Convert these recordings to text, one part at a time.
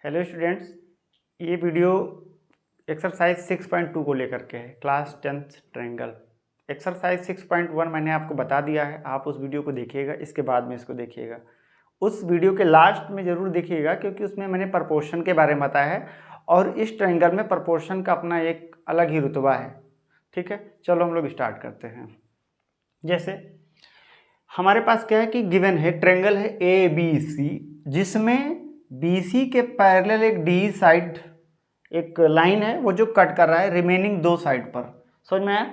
Hello students, ये video exercise 6.2 को लेकर के है। Class 10th triangle. एक्सरसाइज 6.1 मैंने आपको बता दिया है, आप उस वीडियो को देखिएगा, इसके बाद में इसको देखिएगा। उस वीडियो के लास्ट में ज़रूर देखिएगा क्योंकि उसमें मैंने प्रपोर्शन के बारे में बताया है और इस ट्रायंगल में प्रपोर्शन का अपना एक अलग ही रुतबा है। ठीक है, चलो हम लोग स्टार्ट करते हैं। जैसे हमारे पास क्या है कि गिवन है, ट्रायंगल है ABC, जिसमें BC के पैरेलल एक डी साइड एक लाइन है वो जो कट कर रहा है रिमेनिंग दो साइड पर। समझ में आया?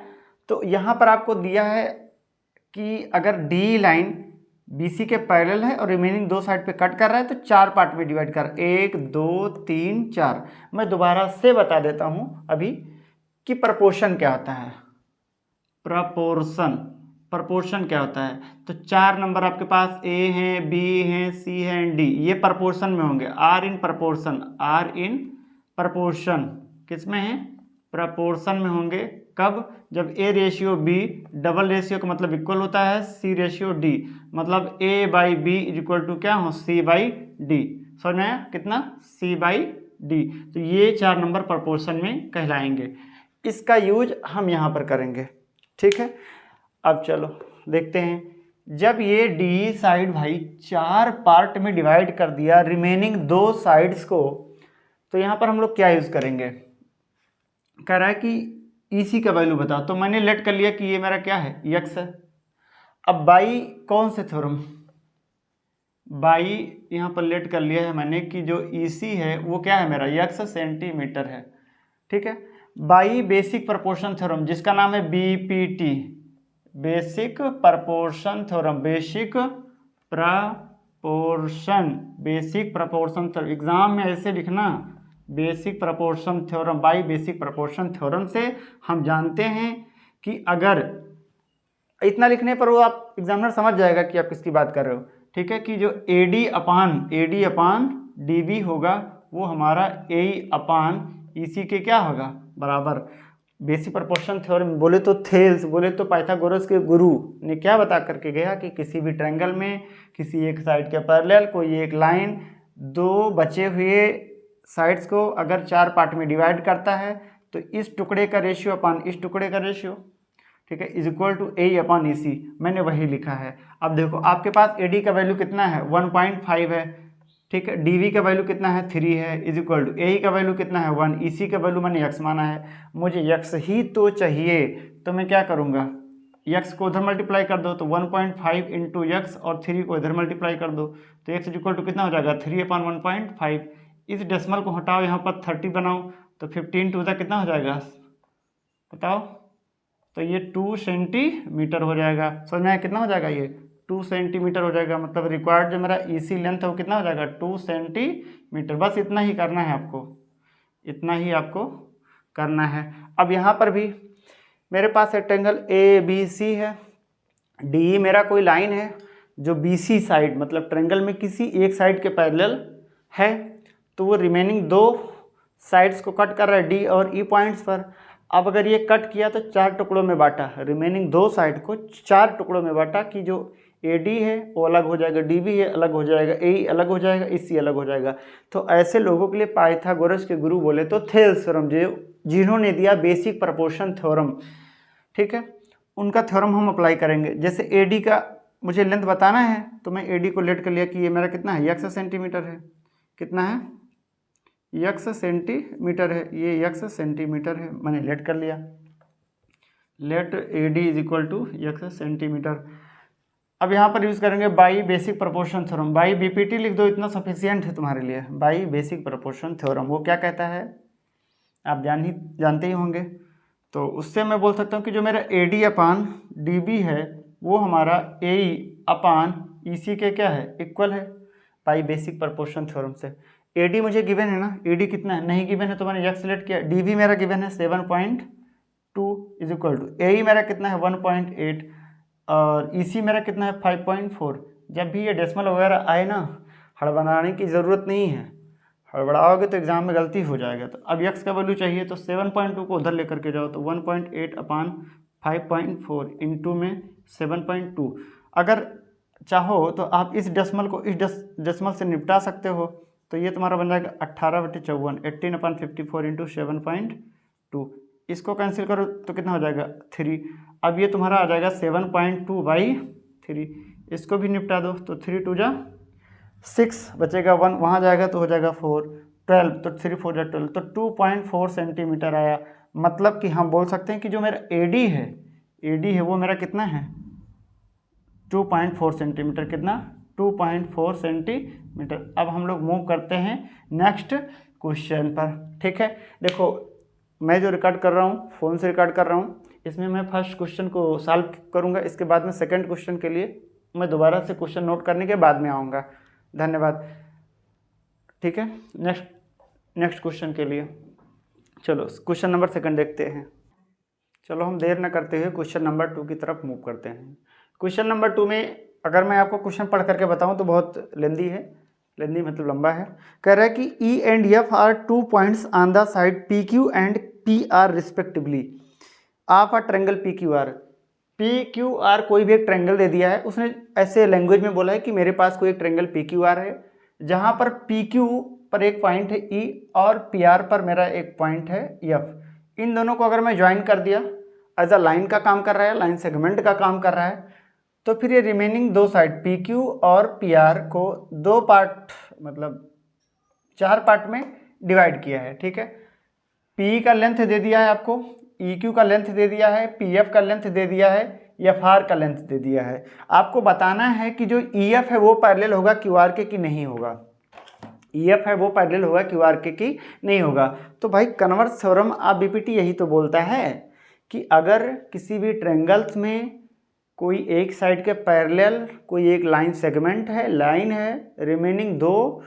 तो यहाँ पर आपको दिया है कि अगर डी लाइन BC के पैरेलल है और रिमेनिंग दो साइड पे कट कर रहा है तो चार पार्ट में डिवाइड कर, 1 2 3 4। मैं दोबारा से बता देता हूँ अभी कि प्रपोर्शन क्या होता है। प्रपोर्शन क्या होता है? तो चार नंबर आपके पास A हैं, B हैं, C है एंड D, ये प्रपोर्शन में होंगे। आर इन प्रपोर्शन किस में है? प्रपोर्शन में होंगे। कब? जब A ratio B double ratio का मतलब इक्वल होता है C रेशियो D, मतलब A/B इक्वल टू क्या हो? C/D। समझ में आया? कितना? C/D। तो ये चार नंबर प्रपोर्शन में कहलाएंगे। इसका यूज हम यहाँ पर करेंगे। ठीक है, अब चलो देखते हैं। जब ये डी साइड भाई चार पार्ट में डिवाइड कर दिया रिमेनिंग दो साइड्स को, तो यहाँ पर हम लोग क्या यूज़ करेंगे? कह रहा है कि EC का वैल्यू बताओ, तो मैंने लेट कर लिया कि ये मेरा क्या है? यक्स है। अब बाई कौन से थ्योरम? बाई यहाँ पर लेट कर लिया है मैंने कि जो EC है वो क्या है मेरा? यक्स सेंटीमीटर है। ठीक है, बाई बेसिक प्रपोर्शन थ्योरम जिसका नाम है BPT, basic proportion theorem. Basic proportion theorem exam में ऐसे लिखना, basic proportion theorem. By basic proportion theorem से हम जानते हैं कि अगर इतना लिखने पर वो आप एग्जामिनर समझ जाएगा कि आप किसकी बात कर रहे हो। ठीक है, कि जो AD अपान DB होगा वो हमारा AE अपान EC के क्या होगा? बराबर। बेसिक प्रपोर्शन थ्योरम बोले तो थेल्स, बोले तो पाइथागोरस के गुरु ने क्या बता करके गया कि किसी भी ट्रायंगल में किसी एक साइड के पैरेलल कोई एक लाइन दो बचे हुए साइड्स को अगर चार पार्ट में डिवाइड करता है तो इस टुकड़े का रेशियो अपान इस टुकड़े का रेशियो, ठीक है, is equal to AE upon EC। मैंने वही लिखा है। अब देखो आपके पास AD का वैल्यू कितना है? 1.5 है। ठीक है, DV का वैल्यू कितना है? 3 है। इज इक्वल टू AE का वैल्यू कितना है? 1। EC का वैल्यू मैंने x माना है, मुझे x ही तो चाहिए। तो मैं क्या करूँगा? x को उधर मल्टीप्लाई कर दो, तो 1.5 इंटू x और 3 को इधर मल्टीप्लाई कर दो, तो x इज इक्वल टू कितना हो जाएगा? 3 अपान 1.5। इस डेसिमल को हटाओ, यहाँ पर 30 बनाओ, तो 15 टू द कितना हो जाएगा? बताओ। तो ये 2 सेंटीमीटर हो जाएगा। समझ में आया? कितना हो जाएगा? ये 2 सेंटीमीटर हो जाएगा। मतलब रिक्वायर्ड जो मेरा EC लेंथ है वो कितना हो जाएगा? 2 सेंटीमीटर। बस इतना ही करना है आपको, इतना ही आपको करना है। अब यहाँ पर भी मेरे पास एक ट्रायंगल ABC है, DE मेरा कोई लाइन है जो BC साइड मतलब ट्रायंगल में किसी एक साइड के पैरेलल है, तो वो रिमेनिंग दो साइड्स को कट कर रहा है D और E पॉइंट्स पर। अब अगर ये कट किया तो चार टुकड़ों में बांटा, रिमेनिंग दो साइड को चार टुकड़ों में बांटा कि जो AD है वो अलग हो जाएगा, DB है अलग हो जाएगा, AE अलग हो जाएगा, EC अलग हो जाएगा। तो ऐसे लोगों के लिए पाइथागोरस के गुरु बोले तो थेल्स थ्योरम, जिन्होंने दिया बेसिक प्रपोर्शन थ्योरम, ठीक है, उनका थ्योरम हम अप्लाई करेंगे। जैसे AD का मुझे लेंथ बताना है तो मैं AD को लेट कर लिया कि ये मेरा कितना है? यक्स सेंटीमीटर है। कितना है? यक्स सेंटीमीटर है। ये यक्स सेंटीमीटर है, मैंने लेट कर लिया। Let AD is equal to x centimetre. अब यहाँ पर यूज़ करेंगे by basic proportion theorem. By BPT लिख दो, इतना सफिशियंट है तुम्हारे लिए। बाई बेसिक प्रपोर्शन थ्योरम वो क्या कहता है आप जानते ही होंगे। तो उससे मैं बोल सकता हूँ कि जो मेरा AD अपान DB है वो हमारा AE अपान EC के क्या है? इक्वल है, बाई बेसिक प्रपोर्शन थ्योरम से। AD मुझे गिवन है ना, AD कितना है? नहीं गिवन है तो मैंने यक्स सेलेक्ट किया। DB मेरा गिवन है 7.2 इज इक्वल टू AE मेरा कितना है? 1.8 और EC मेरा कितना है? 5.4। जब भी ये डेसिमल वगैरह आए ना, हड़बड़ाने की ज़रूरत नहीं है, हड़बड़ाओगे तो एग्जाम में गलती हो जाएगा। तो अब यक्स का वैल्यू चाहिए तो 7.2 को उधर लेकर के जाओ, तो 1.8 अपान 5.4 इंटू में 7.2। अगर चाहो तो आप इस डेसिमल को इस डेसिमल से निपटा सकते हो, तो ये तुम्हारा बन जाएगा 18/54, 18/54 इंटू 7.2। इसको कैंसिल करो तो कितना हो जाएगा 3। अब ये तुम्हारा आ जाएगा 7.2/3। इसको भी निपटा दो तो 3 2 जा 6 बचेगा 1, वहाँ जाएगा तो हो जाएगा 4, 12 तो 3 4 जा 12, तो 2.4 सेंटीमीटर आया। मतलब कि हम बोल सकते हैं कि जो मेरा एडी है वो मेरा कितना है 2.4 सेंटीमीटर। कितना 2.4 सेंटीमीटर। अब हम लोग मूव करते हैं नेक्स्ट क्वेश्चन पर। ठीक है, देखो मैं जो रिकॉर्ड कर रहा हूँ फ़ोन से रिकॉर्ड कर रहा हूँ, इसमें मैं फर्स्ट क्वेश्चन को सॉल्व करूँगा, इसके बाद में सेकंड क्वेश्चन के लिए मैं दोबारा से क्वेश्चन नोट करने के बाद में आऊँगा। धन्यवाद। ठीक है, नेक्स्ट क्वेश्चन के लिए चलो क्वेश्चन नंबर सेकंड देखते हैं। चलो हम देर न करते हुए क्वेश्चन नंबर 2 की तरफ मूव करते हैं। क्वेश्चन नंबर 2 में अगर मैं आपको क्वेश्चन पढ़ करके बताऊं तो बहुत लेंदी है, लेंदी मतलब लंबा है। कह रहा है कि E and F are 2 points on the side PQ and PR respectively of a triangle PQR। PQR कोई भी एक ट्रायंगल दे दिया है, उसने ऐसे लैंग्वेज में बोला है कि मेरे पास कोई एक ट्रायंगल PQR है जहाँ पर PQ पर एक पॉइंट है E और PR पर मेरा एक पॉइंट है F। इन दोनों को अगर मैं ज्वाइन कर दिया, एज अ लाइन का काम कर रहा है, लाइन सेगमेंट का काम कर रहा है, तो फिर ये रिमेनिंग दो साइड PQ और PR को दो पार्ट मतलब 4 पार्ट में डिवाइड किया है। ठीक है, PE का लेंथ दे दिया है आपको, EQ का लेंथ दे दिया है, PF का लेंथ दे दिया है, FR का लेंथ दे दिया है। आपको बताना है कि जो EF है वो पैरेलल होगा QR के कि नहीं होगा। EF है वो पैरेलल होगा QR के कि नहीं होगा। तो भाई कन्वर्स थ्योरम ऑफ BPT यही तो बोलता है कि अगर किसी भी ट्रायंगल्स में कोई एक साइड के पैरेलल कोई एक लाइन सेगमेंट है, लाइन है, रिमेनिंग दो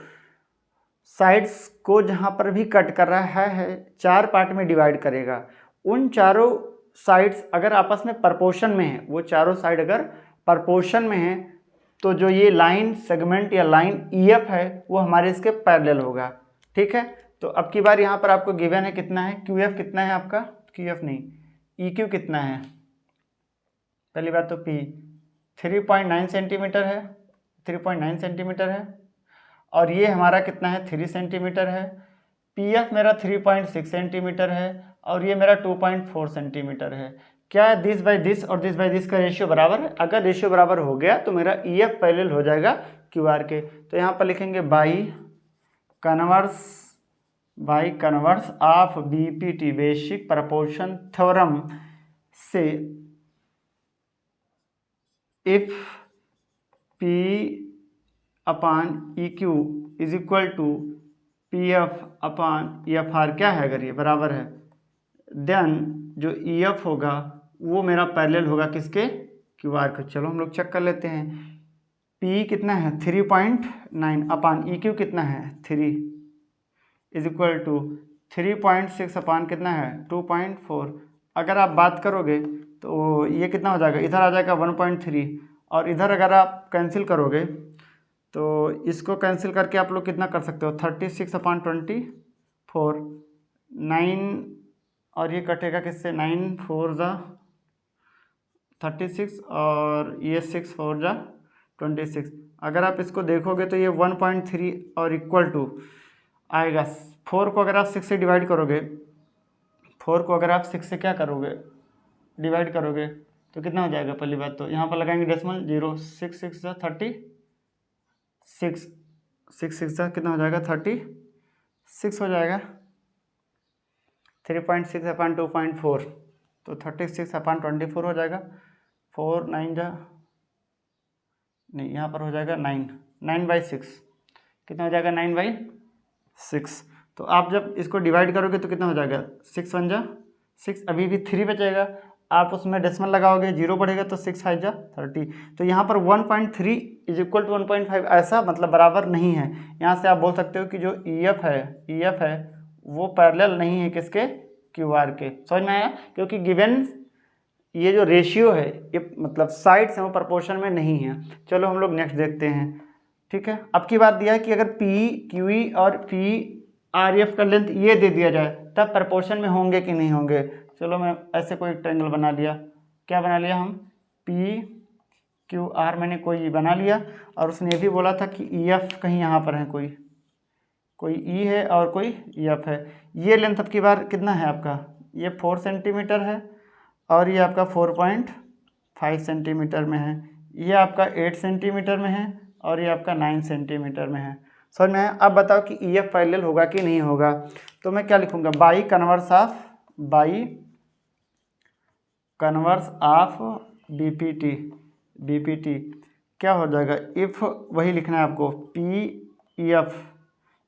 साइड्स को जहाँ पर भी कट कर रहा है 4 पार्ट में डिवाइड करेगा। उन चारों साइड्स अगर आपस में प्रपोर्शन में है, वो चारों साइड अगर प्रपोर्शन में है, तो जो ये लाइन सेगमेंट या लाइन EF है वो हमारे इसके पैरेलल होगा। ठीक है, तो अब की बार यहाँ पर आपको गिवन है कितना है, QF कितना है आपका, QF नहीं, EQ कितना है। पहली बात तो P 3.9 सेंटीमीटर है, 3.9 सेंटीमीटर है, और ये हमारा कितना है 3 सेंटीमीटर है। PF मेरा 3.6 सेंटीमीटर है और ये मेरा 2.4 सेंटीमीटर है। क्या दिस बाय दिस और दिस बाय दिस का रेशियो बराबर है? अगर रेशियो बराबर हो गया तो मेरा EF पैरेलल हो जाएगा QR के। तो यहाँ पर लिखेंगे by converse of BPT basic proportion theorem से if P upon EQ is equal to PF upon FR क्या है, अगर ये बराबर है देन जो EF होगा वो मेरा पैरेलल होगा किसके, QR के। चलो हम लोग चेक कर लेते हैं। P कितना है 3.9 अपॉन EQ कितना है 3 इज इक्वल टू 3.6 अपॉन कितना है 2.4। अगर आप बात करोगे तो ये कितना हो जाएगा, इधर आ जाएगा 1.3 और इधर अगर आप कैंसिल करोगे तो इसको कैंसिल करके आप लोग कितना कर सकते हो 36 अपॉन 24 9 और ये कटेगा किससे 9 4 जा 36 और ये 6 4 जा 26। अगर आप इसको देखोगे तो ये 1.3 और इक्वल टू आएगा 4 को अगर आप 6 से डिवाइड करोगे, 4 को अगर आप 6 से क्या करोगे डिवाइड करोगे तो कितना हो जाएगा। पहली बात तो यहाँ पर लगाएंगे डेसिमल 0 6 6 जा 36 6 6 जा कितना हो जाएगा 36 हो जाएगा। 3.6 अपॉन 2.4 तो 36 अपॉन 24 हो जाएगा। 4 9 जा नहीं, यहाँ पर हो जाएगा 9/6 कितना हो जाएगा 9/6। तो आप जब इसको डिवाइड करोगे तो कितना हो जाएगा 6 1 जा 6, अभी भी 3 बचेगा, आप उसमें डेसिमल लगाओगे 0 बढ़ेगा तो 6 5 जा 30। तो यहाँ पर 1.3 इज इक्वल टू 1.5 ऐसा मतलब बराबर नहीं है। यहाँ से आप बोल सकते हो कि जो EF है वो पैरेलल नहीं है किसके QR के। समझ में आया, क्योंकि गिवन ये जो रेशियो है ये मतलब साइड्स हैं वो प्रोपोर्शन में नहीं है। चलो हम लोग नेक्स्ट देखते हैं। ठीक है, अब की बात दिया है कि अगर PE QE और PRF का लेंथ ये दे दिया जाए तब प्रोपोर्शन में होंगे कि नहीं होंगे। चलो मैं ऐसे कोई ट्रायंगल बना लिया, क्या बना लिया हम PQR मैंने कोई बना लिया और उसने ये भी बोला था कि EF कहीं यहाँ पर है कोई कोई ई है और कोई एफ है। ये लेंथ अब की बार कितना है आपका, ये 4 सेंटीमीटर है और ये आपका 4.5 सेंटीमीटर में है। ये आपका 8 सेंटीमीटर में है और ये आपका 9 सेंटीमीटर में है। समझ में है। अब बताओ कि ई एफ पैरेलल होगा कि नहीं होगा। तो मैं क्या लिखूँगा, बाई कन्वर्स ऑफ बीपीटी क्या हो जाएगा, इफ़ वही लिखना है आपको, पी ई एफ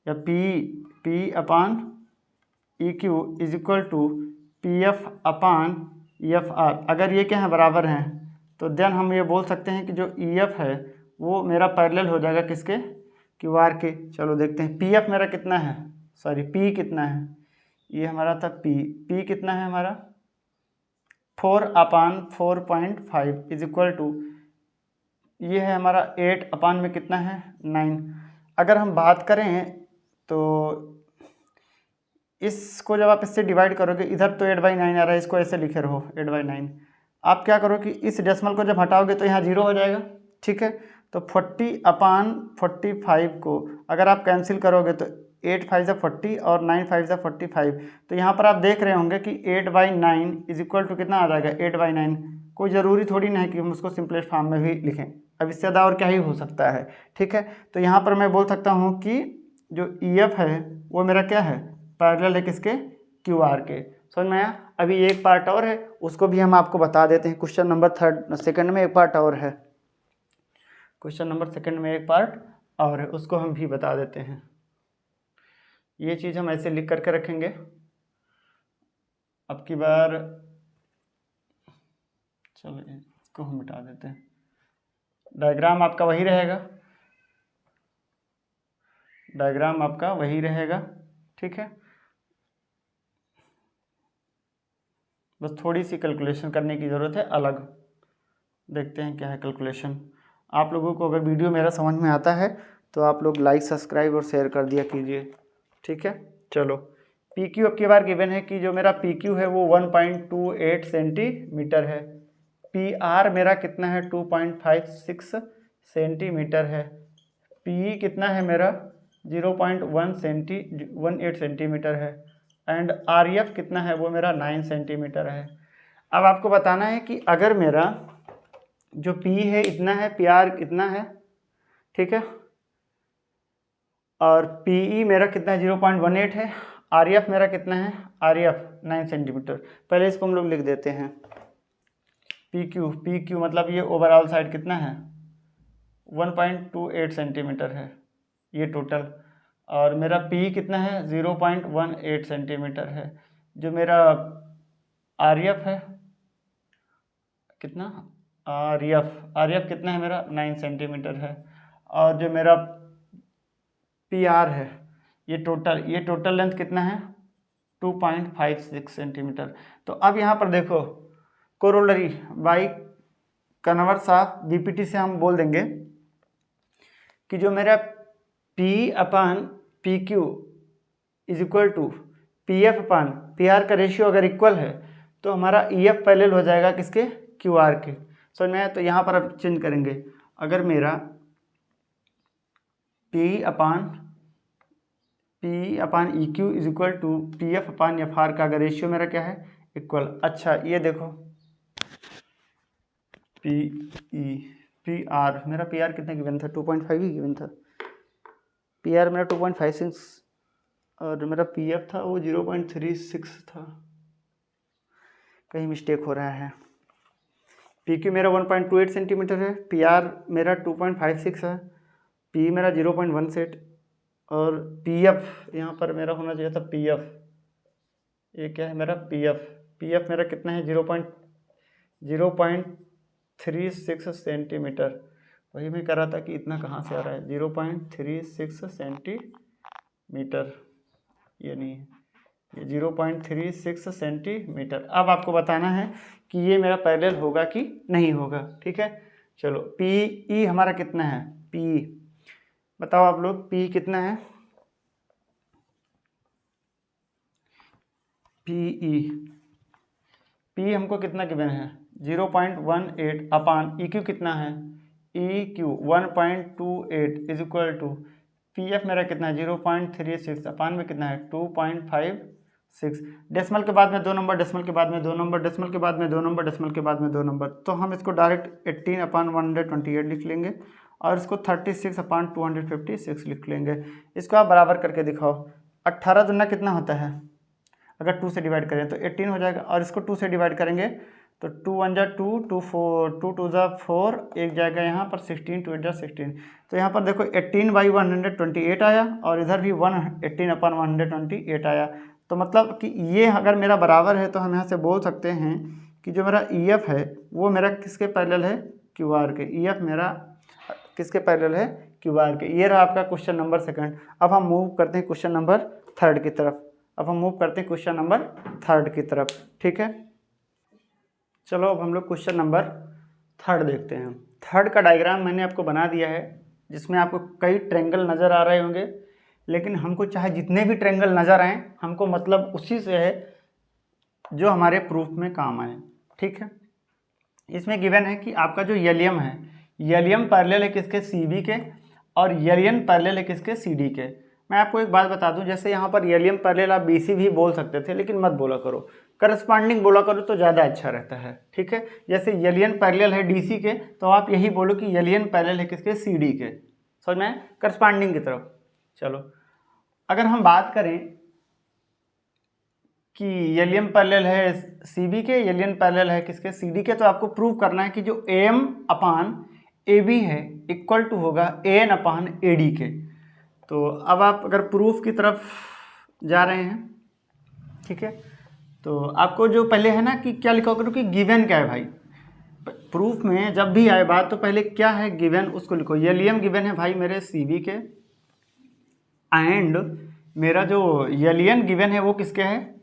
या P upon E Q is equal to P F upon E F R. अगर ये क्या है, बराबर हैं, तो देन हम ये बोल सकते हैं कि जो ई एफ है वो मेरा पैरेलल हो जाएगा किसके, क्यू आर के। चलो देखते हैं पी एफ मेरा कितना है, सॉरी पी कितना है, ये हमारा था पी कितना है हमारा 4/4.5 इज इक्वल टू, ये है हमारा 8 अपान में कितना है 9। अगर हम बात करें तो इसको जब आप इससे डिवाइड करोगे, इधर तो 8/9 आ रहा है, इसको ऐसे लिखे रहो 8/9। आप क्या करो कि इस डेसिमल को जब हटाओगे तो यहाँ 0 हो जाएगा, ठीक है। तो 40/45 को अगर आप कैंसिल करोगे तो 8 5 40 और 9 5 45। तो यहाँ पर आप देख रहे होंगे कि 8/9 इज इक्वल टू कितना आ जाएगा 8/9। कोई ज़रूरी थोड़ी नहीं है कि हम उसको सिंपलेस्ट फॉर्म में भी लिखें, अब इससे ज़्यादा और क्या ही हो सकता है, ठीक है। तो यहाँ पर मैं बोल सकता हूँ कि जो ई एफ है वो मेरा क्या है, पैरेलल है किसके, क्यू आर के। समझ में आया। अभी एक पार्ट और है, उसको भी हम आपको बता देते हैं। क्वेश्चन नंबर सेकंड में एक पार्ट और है, क्वेश्चन नंबर सेकंड में एक पार्ट और है, उसको हम भी बता देते हैं। ये चीज़ हम ऐसे लिख करके रखेंगे। अब की बार चलो इसको हम मिटा देते हैं, डायग्राम आपका वही रहेगा, डायग्राम आपका वही रहेगा, ठीक है। बस थोड़ी सी कैलकुलेशन करने की ज़रूरत है अलग, देखते हैं क्या है कैलकुलेशन। आप लोगों को अगर वीडियो मेरा समझ में आता है तो आप लोग लाइक सब्सक्राइब और शेयर कर दिया कीजिए, ठीक है। चलो पी क्यू अब की बार गिवन है कि जो मेरा पी क्यू है वो 1.28 सेंटीमीटर है, पी आर मेरा कितना है 2.56 सेंटीमीटर है, पी कितना है मेरा 0.18 सेंटीमीटर है एंड आर एफ कितना है वो मेरा 9 सेंटीमीटर है। अब आपको बताना है कि अगर मेरा जो P है इतना है, पी आर इतना है, ठीक है, और PE मेरा कितना है 0.18 है, आर एफ मेरा कितना है, आर एफ 9 सेंटीमीटर। पहले इसको हम लोग लिख देते हैं, पी क्यू मतलब ये ओवरऑल साइड कितना है 1.28 सेंटीमीटर है ये टोटल, और मेरा P कितना है 0.18 सेंटीमीटर है। जो मेरा आर एफ है कितना, आर एफ कितना है मेरा 9 सेंटीमीटर है, और जो मेरा पी आर है ये टोटल लेंथ कितना है 2.56 सेंटीमीटर। तो अब यहाँ पर देखो corollary by converse of BPT से हम बोल देंगे कि जो मेरा P upon P Q is equal to P F upon P R का रेशियो अगर इक्वल है तो हमारा ई एफ पैरेलल हो जाएगा किसके, क्यू आर के। समझ में आया। तो यहाँ पर अब चेंज करेंगे, अगर मेरा P upon E Q is equal to P F upon F R का अगर रेशियो मेरा क्या है इक्वल। अच्छा ये देखो पी आर मेरा पी आर कितने गिवन था 2.5 ही गिवन था, पी आर मेरा 2.56 और मेरा पी एफ था वो 0.36 था, कहीं मिस्टेक हो रहा है। पी क्यू मेरा 1.28 सेंटीमीटर है, पी आर मेरा 2.56 है, पी मेरा 0.18 और पी एफ यहाँ पर मेरा होना चाहिए था पी एफ, ये क्या है मेरा पी एफ मेरा कितना है 0.36 सेंटीमीटर। वही मैं कह रहा था कि इतना कहाँ से आ रहा है 0.36 सेंटीमीटर, ये नहीं है, ये 0.36 सेंटीमीटर। अब आपको बताना है कि ये मेरा पैरेलल होगा कि नहीं होगा, ठीक है। चलो पी ई हमारा कितना है, पी बताओ आप लोग, पी कितना है, पी हमको कितना गिवन है 0.18 अपान ई क्यू कितना है, E Q 1.28 is equal to P F मेरा कितना है 0.36 अपान में कितना है 2.56। डेसिमल के बाद में 2 नंबर, डेसिमल के बाद में 2 नंबर, डेसिमल के बाद में 2 नंबर, डेसिमल के बाद में 2 नंबर, तो हम इसको डायरेक्ट 18/128 लिख लेंगे और इसको 36/256 लिख लेंगे। इसको आप बराबर करके दिखाओ। 18 दूना कितना होता है, अगर 2 से डिवाइड करें तो 18 हो जाएगा, और इसको 2 से डिवाइड करेंगे तो 2 1 जा 2, 2 4, 2 2 जा 4, एक जाएगा यहाँ पर 16, 2 8 जा 16। तो यहाँ पर देखो 18/128 आया और इधर भी 18/128 आया। तो मतलब कि ये अगर मेरा बराबर है तो हम यहाँ से बोल सकते हैं कि जो मेरा ई एफ है वो मेरा किसके पैरेलल है, क्यू आर के। ई एफ मेरा किसके पैरेलल है, क्यू आर के। ये रहा आपका क्वेश्चन नंबर सेकंड। अब हम मूव करते हैं क्वेश्चन नंबर थर्ड की तरफ। क्वेश्चन नंबर थर्ड की तरफ, ठीक है। चलो अब हम लोग क्वेश्चन नंबर थर्ड देखते हैं। थर्ड का डायग्राम मैंने आपको बना दिया है, जिसमें आपको कई ट्रायंगल नज़र आ रहे होंगे, लेकिन हमको चाहे जितने भी ट्रायंगल नज़र आएँ, हमको मतलब उसी से है जो हमारे प्रूफ में काम आए, ठीक है। इसमें गिवन है कि आपका जो एलियम है, एलियम पैरेलल है किसके, सी बी के, और एलियन पैरेलल है किसके, सी डी के। मैं आपको एक बात बता दूं, जैसे यहाँ पर एलियम पैरेलल आप बी सी भी बोल सकते थे, लेकिन मत बोला करो, करस्पॉन्डिंग बोला करो तो ज़्यादा अच्छा रहता है, ठीक है। जैसे एलियन पैरेलल है डी सी के, तो आप यही बोलो कि एलियन पैरेलल है किसके, सी डी के, समझ में, करस्पॉन्डिंग की तरफ। चलो अगर हम बात करें कि एलियन पैरेलल है सी बी के, एलियन पैरेलल है किसके, सी डी के, तो आपको प्रूव करना है कि जो A M upon A B है इक्वल टू होगा A N upon A D के। तो अब आप अगर प्रूफ की तरफ जा रहे हैं, ठीक है, तो आपको जो पहले है ना कि क्या लिखा करो कि गिवन क्या है भाई। प्रूफ में जब भी आए बात तो पहले क्या है गिवन, उसको लिखो। एलियम गिवन है भाई मेरे सी बी के, एंड मेरा जो एलियन गिवन है वो किसके है,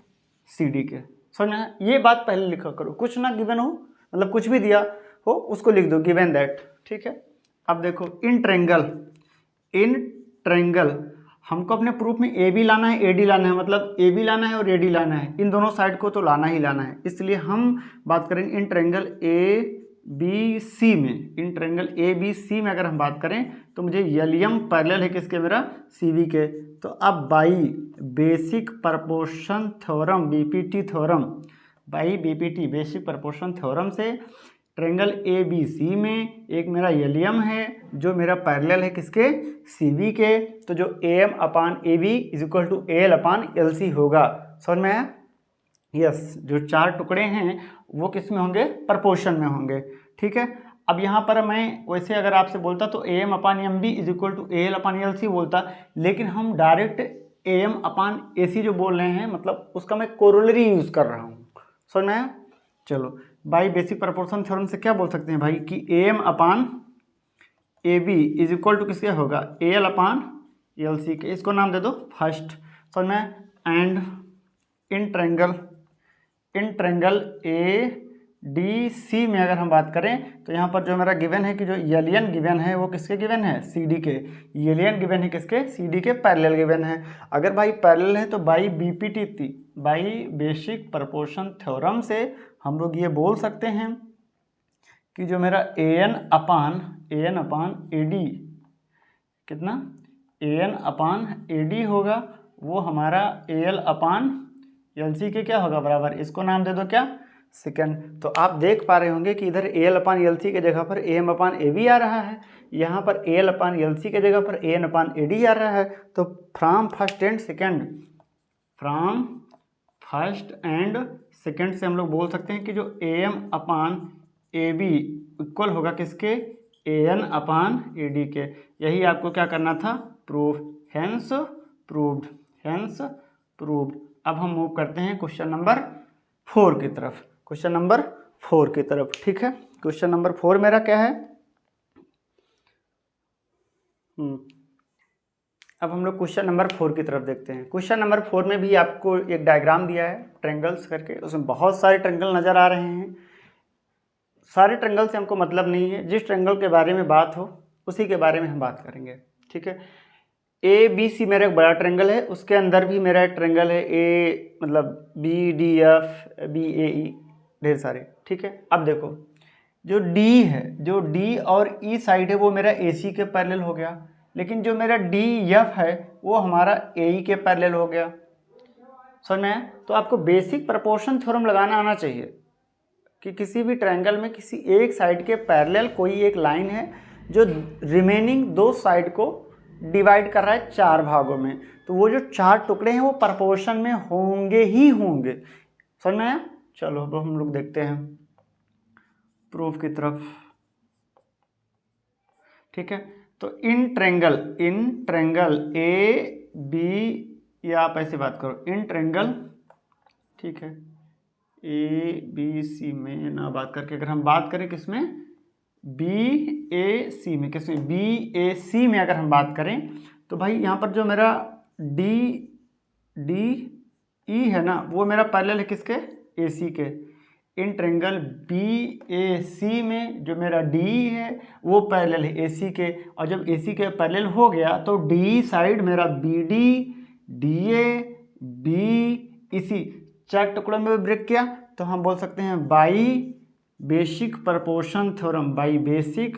सी डी के। समझना, ये बात पहले लिखा करो। कुछ ना गिवन हो, मतलब कुछ भी दिया हो उसको लिख दो गिवन दैट, ठीक है। अब देखो इन ट्रायंगल हमको अपने प्रूफ में ए बी लाना है, ए डी लाना है, मतलब ए बी लाना है और ए डी लाना है, इन दोनों साइड को तो लाना ही लाना है। इसलिए हम बात करेंगे इन ट्रायंगल ए बी सी में, इन ट्रायंगल ए बी सी में अगर हम बात करें तो मुझे एलियम पैरेलल है किसके, मेरा सी बी के। तो अब by basic proportion theorem, BPT theorem, by BPT basic proportion theorem से ट्रायंगल ए बी सी में एक मेरा एलियम है जो मेरा पैरेलल है किसके, सी बी के। तो जो A M upon A B is equal to A L upon L C होगा। समझ में आया? यस, जो चार टुकड़े हैं वो किस में होंगे, प्रपोर्शन में होंगे, ठीक है। अब यहाँ पर मैं वैसे अगर आपसे बोलता तो A M upon M B is equal to A L upon L C बोलता, लेकिन हम डायरेक्ट ए एम अपान ए सी जो बोल रहे हैं, मतलब उसका मैं कोरोलरी यूज़ कर रहा हूँ। समझ में आया? चलो बाई बेसिक प्रपोर्शन थ्योरम से क्या बोल सकते हैं भाई कि A M upon A B is equal to किसके होगा, ए एल अपान एल सी के। इसको नाम दे दो फर्स्ट। समझ में? And in triangle A D C में अगर हम बात करें तो यहाँ पर जो मेरा गिवन है कि जो एलियन गिवन है वो किसके गिवन है, सी डी के। एलियन गिवन है किसके, सी डी के पैरेलल गिवन है। अगर भाई पैरेलल है तो by BPT, by basic proportion theorem से हम लोग ये बोल सकते हैं कि जो मेरा A N upon A D कितना, A N upon A D होगा वो हमारा ए एल अपान एल सी के क्या होगा बराबर। इसको नाम दे दो क्या, सेकेंड। तो आप देख पा रहे होंगे कि इधर ए एल अपान एल सी के जगह पर ए एम अपान ए बी आ रहा है, यहाँ पर ए एल अपान एल सी के जगह पर A N upon A D आ रहा है। तो फ्रॉम फर्स्ट एंड सेकेंड से हम लोग बोल सकते हैं कि जो A M upon A B equal होगा किसके, A N upon A D के। यही आपको क्या करना था, प्रूफ, हेंस प्रूव्ड। अब हम मूव करते हैं क्वेश्चन नंबर 4 की तरफ, ठीक है। क्वेश्चन नंबर 4 मेरा क्या है, अब हम लोग क्वेश्चन नंबर 4 की तरफ देखते हैं। क्वेश्चन नंबर 4 में भी आपको एक डायग्राम दिया है ट्रायंगल्स करके, उसमें बहुत सारे ट्रायंगल नज़र आ रहे हैं। सारे ट्रायंगल से हमको मतलब नहीं है, जिस ट्रायंगल के बारे में बात हो उसी के बारे में हम बात करेंगे, ठीक है। ए बी सी मेरा एक बड़ा ट्रायंगल है, उसके अंदर भी मेरा एक ट्रायंगल है ए, मतलब बी डी एफ बी ए ई, ढेर सारे, ठीक है। अब देखो जो डी है, जो डी और ई साइड है वो मेरा ए सी के पैरेलल हो गया, लेकिन जो मेरा डी एफ है वो हमारा ए ई के पैरेलल हो गया। समझ में आया? तो आपको बेसिक प्रोपोर्शन थ्योरम लगाना आना चाहिए कि किसी भी ट्रायंगल में किसी एक साइड के पैरेलल कोई एक लाइन है जो रिमेनिंग दो साइड को डिवाइड कर रहा है चार भागों में, तो वो जो चार टुकड़े हैं वो प्रोपोर्शन में होंगे ही होंगे। समझ में आया? चलो अब हम लोग देखते हैं प्रूफ की तरफ। ठीक है, तो इन ट्रायंगल ए बी, या आप ऐसे बात करो इन ट्रायंगल, ठीक है, ए बी सी में ना बात करके अगर हम बात करें किसमें, बी ए सी में, किसमें, बी ए सी में अगर हम बात करें तो भाई यहाँ पर जो मेरा डी ई है ना वो मेरा पैरेलल है किसके, ए सी के। इन ट्रायंगल बी ए सी में जो मेरा डी है वो पैरेलल है ए सी के, और जब ए सी के पैरेलल हो गया तो डी साइड मेरा बी डी ए बी इसी चार टुकड़ों में ब्रेक किया, तो हम बोल सकते हैं by basic proportion theorem, by basic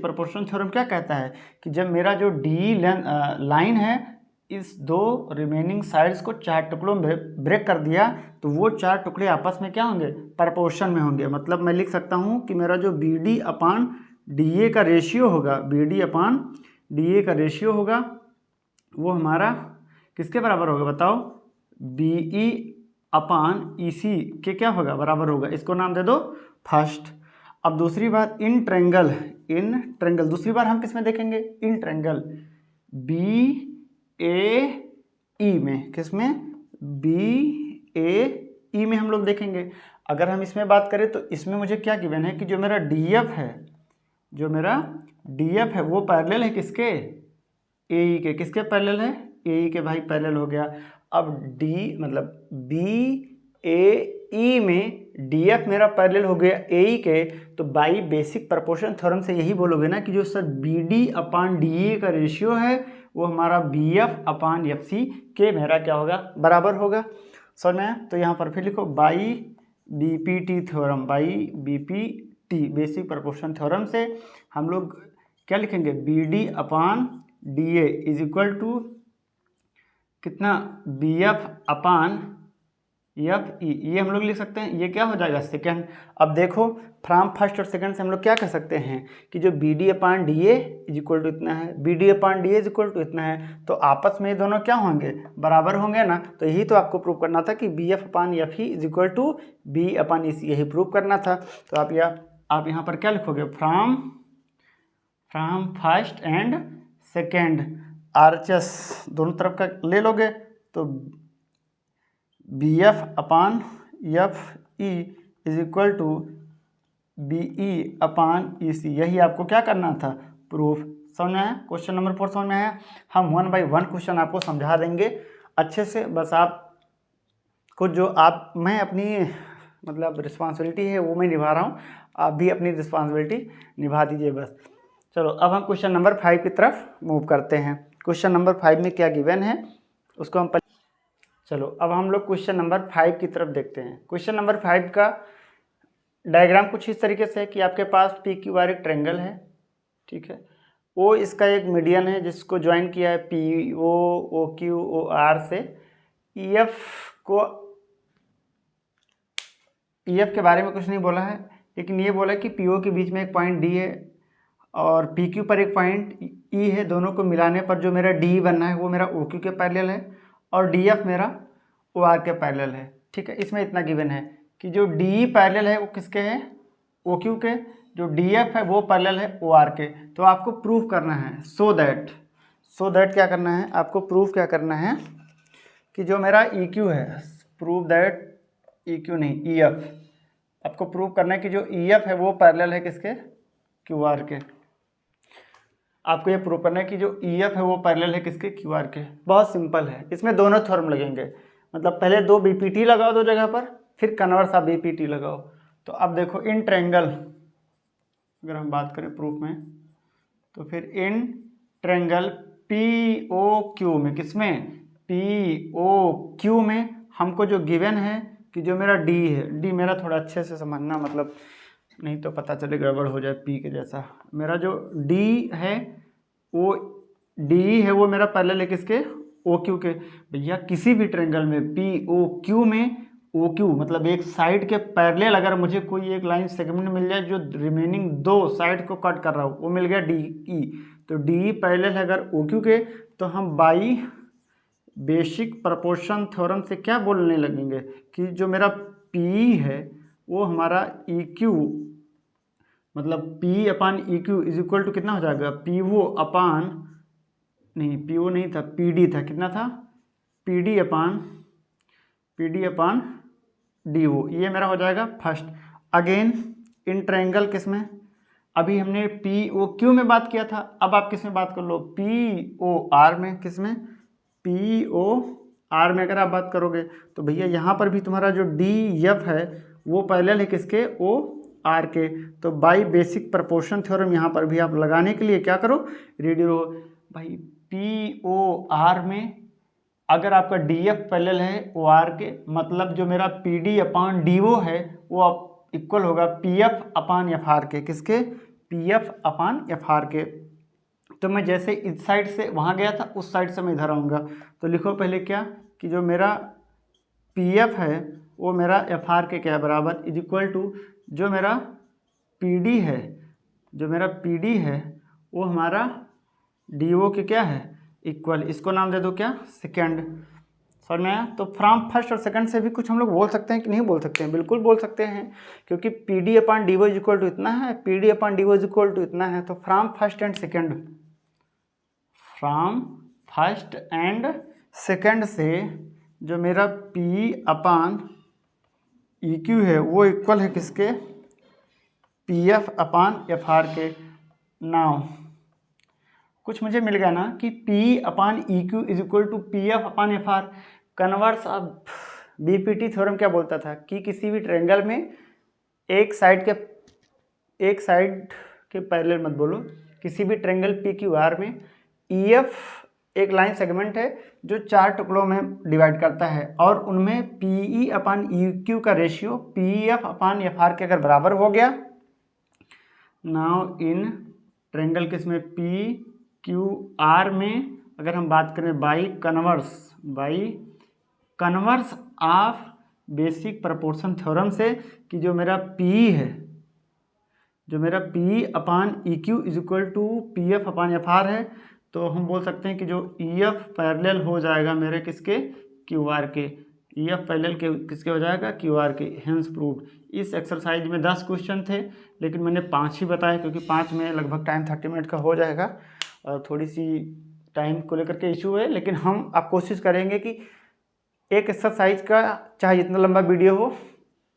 proportion theorem क्या कहता है कि जब मेरा जो डी लाइन है इस दो रिमेनिंग साइड्स को चार टुकड़ों में ब्रेक कर दिया तो वो चार टुकड़े आपस में क्या होंगे, प्रोपोर्शन में होंगे। मतलब मैं लिख सकता हूँ कि मेरा जो B D upon D A का रेशियो होगा, B D upon D A का रेशियो होगा वो हमारा किसके बराबर होगा बताओ, बी ई अपान ई सी के क्या होगा, बराबर होगा। इसको नाम दे दो फर्स्ट। अब दूसरी बात इन ट्रायंगल दूसरी बार हम किस में देखेंगे, इन ट्रायंगल बी ए ई में, किस में, बी ए ई में हम लोग देखेंगे। अगर हम इसमें बात करें तो इसमें मुझे क्या गिवन है कि जो मेरा डी एफ है वो पैरेलल है किसके, ए ई के। किसके पैरेलल है, ए ई के भाई पैरेलल हो गया। अब डी मतलब बी ए ई में डी एफ मेरा पैरेलल हो गया ए ई के, तो बाई बेसिक प्रोपोर्शन थ्योरम से यही बोलोगे ना कि जो sir B D upon D A का रेशियो है वो हमारा B F upon F C के मेरा क्या होगा, बराबर होगा। समझ में आया? तो यहाँ पर फिर लिखो by B P T theorem, by B P T basic proportion theorem से हम लोग क्या लिखेंगे, B D upon D A is equal to कितना, B F upon F E, ये हम लोग लिख सकते हैं। ये क्या हो जाएगा, सेकंड। अब देखो फ्रॉम फर्स्ट और सेकंड से हम लोग क्या कह सकते हैं कि जो B D upon D A is equal to इतना है, B D upon D A is equal to इतना है, तो आपस में ये दोनों क्या होंगे, बराबर होंगे ना। तो यही तो आपको प्रूव करना था कि B F upon F E is equal to B upon E C, यही प्रूव करना था। तो आप यहाँ पर क्या लिखोगे, from first and second RHS दोनों तरफ का ले लोगे तो B F upon F E is equal to B E upon E C, यही आपको क्या करना था, प्रूफ। समझ में आया? क्वेश्चन नंबर 4 समझ में आया? हम 1 बाय 1 क्वेश्चन आपको समझा देंगे अच्छे से। बस आप को जो मैं अपनी मतलब रिस्पॉन्सिबिलिटी है वो मैं निभा रहा हूँ, आप भी अपनी रिस्पॉन्सिबिलिटी निभा दीजिए बस। चलो अब हम क्वेश्चन नंबर 5 की तरफ मूव करते हैं। क्वेश्चन नंबर 5 में क्या गिवन है उसको हम चलो अब हम लोग क्वेश्चन नंबर 5 की तरफ देखते हैं। क्वेश्चन नंबर 5 का डायग्राम कुछ इस तरीके से है कि आपके पास पी क्यू आर एक ट्रायंगल है, ठीक है। ओ इसका एक मीडियन है जिसको ज्वाइन किया है P O Q O R से। ई एफ के बारे में कुछ नहीं बोला है, लेकिन ये बोला कि पी ओ के बीच में एक पॉइंट डी है और पी क्यू पर एक पॉइंट ई है। दोनों को मिलाने पर जो मेरा डी बनना है वो मेरा ओ क्यू के पैरेलल है और डी एफ मेरा ओ आर के पैरेलल है, ठीक है। इसमें इतना गिवन है कि जो डी पैरेलल है वो किसके है, ओ क्यू के, जो डी एफ है वो पैरेलल है ओ आर के। तो आपको प्रूफ करना है सो दैट क्या करना है, आपको प्रूफ क्या करना है कि जो मेरा ई क्यू है, प्रूव दैट ई क्यू नहीं ई एफ, आपको प्रूव करना है कि जो ई एफ है वो पैरेलल है किसके, क्यू आर के। आपको ये प्रूव करना है कि जो ई एफ है वो पैरेलल है किसके, क्यू आर के। बहुत सिंपल है, इसमें दोनों थ्योरम लगेंगे। मतलब पहले 2 बी पी टी लगाओ 2 जगह पर, फिर कन्वर्स आप बी पी टी लगाओ। तो अब देखो इन ट्रायंगल अगर हम बात करें प्रूफ में, तो फिर in triangle P O Q में, किसमें, पी ओ क्यू में हमको जो गिवन है कि जो मेरा डी है, डी मेरा थोड़ा अच्छे से समझना, मतलब नहीं तो पता चले गड़बड़ हो जाए पी के जैसा। मेरा जो डी है वो डी है वो मेरा पैरेलल है किसके, ओ क्यू के। भैया किसी भी ट्रायंगल में पी ओ क्यू में ओ क्यू मतलब एक साइड के पैरेलल अगर मुझे कोई एक लाइन सेगमेंट मिल जाए जो रिमेनिंग दो साइड को कट कर रहा हो, वो मिल गया डी ई। तो डी पैरेलल है अगर ओ क्यू के, तो हम बाई बेसिक प्रोपोर्शन थ्योरम से क्या बोलने लगेंगे कि जो मेरा पी है वो हमारा ई क्यू मतलब P upon E Q is equal to कितना हो जाएगा, पी वो अपान नहीं पी ओ नहीं था पी डी था, कितना था पी डी अपान डी ओ, ये मेरा हो जाएगा फर्स्ट। अगेन इन ट्रायंगल किस में, अभी हमने पी ओ क्यू में बात किया था, अब आप किस में बात कर लो, पी ओ आर में। किस में, पी ओ आर में अगर आप बात करोगे तो भैया यहाँ पर भी तुम्हारा जो डी एफ है वो पैरेलल है किसके, ओ आर के। तो बाई बेसिक प्रोपोर्शन थ्योरम यहाँ पर भी आप लगाने के लिए क्या करो, रेडी रहो भाई। पी ओ आर में अगर आपका डी एफ पैरेलल है ओ आर के, मतलब जो मेरा पी डी अपान डी ओ है वो इक्वल होगा P F upon F R के। किसके, P F upon F R के। तो मैं जैसे इस साइड से वहाँ गया था उस साइड से मैं इधर आऊँगा, तो लिखो पहले क्या कि जो मेरा पी एफ है वो मेरा एफ आर के क्या है बराबर इज इक्वल टू जो मेरा पी डी है, जो मेरा पी डी है वो हमारा डी ओ के क्या है इक्वल, इसको नाम दे दो क्या, सेकेंड। समझ में आया। तो फ्रॉम फर्स्ट और सेकंड से भी कुछ हम लोग बोल सकते हैं कि नहीं बोल सकते हैं, बिल्कुल बोल सकते हैं, क्योंकि P D upon D O is equal to इतना है, P D upon D O is equal to इतना है। तो from first and second, from first and second से जो मेरा पी अपान ई क्यू है वो इक्वल है किसके, P F upon F R के। नाउ कुछ मुझे मिल गया ना कि P upon E Q is equal to P F upon F R. Converse अब बीपीटी थ्योरम क्या बोलता था कि किसी भी ट्रायंगल में एक साइड के पैरेलल मत बोलो, किसी भी ट्रायंगल पी क्यू आर में ई एफ एक लाइन सेगमेंट है जो 4 टुकड़ों में डिवाइड करता है और उनमें P E upon E Q का ratio P F upon F R के अगर बराबर हो गया। नाउ इन ट्रायंगल किसमें पी क्यू आर में अगर हम बात करें by converse of basic proportion theorem से कि जो मेरा P है, जो मेरा P upon E Q is equal to P F upon F R है, तो हम बोल सकते हैं कि जो ई एफ पैरेलल हो जाएगा मेरे किसके, क्यू आर के। ई एफ पैरेलल के किसके हो जाएगा, क्यू आर के। Hence proved. इस एक्सरसाइज में 10 क्वेश्चन थे लेकिन मैंने 5 ही बताए क्योंकि 5 में लगभग टाइम 30 मिनट का हो जाएगा और थोड़ी सी टाइम को लेकर के इशू है, लेकिन हम आप कोशिश करेंगे कि एक एक्सरसाइज का चाहे जितना लंबा वीडियो हो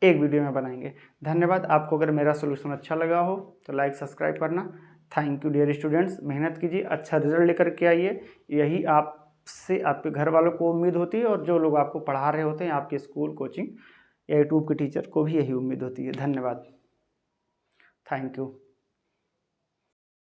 एक वीडियो में बनाएंगे। धन्यवाद। आपको अगर मेरा सोल्यूशन अच्छा लगा हो तो लाइक सब्सक्राइब करना। Thank you dear students. मेहनत कीजिए, अच्छा रिजल्ट लेकर के आइए, यही आपसे आपके घर वालों को उम्मीद होती है और जो लोग आपको पढ़ा रहे होते हैं आपके स्कूल कोचिंग या यूट्यूब के टीचर को भी यही उम्मीद होती है। धन्यवाद। Thank you.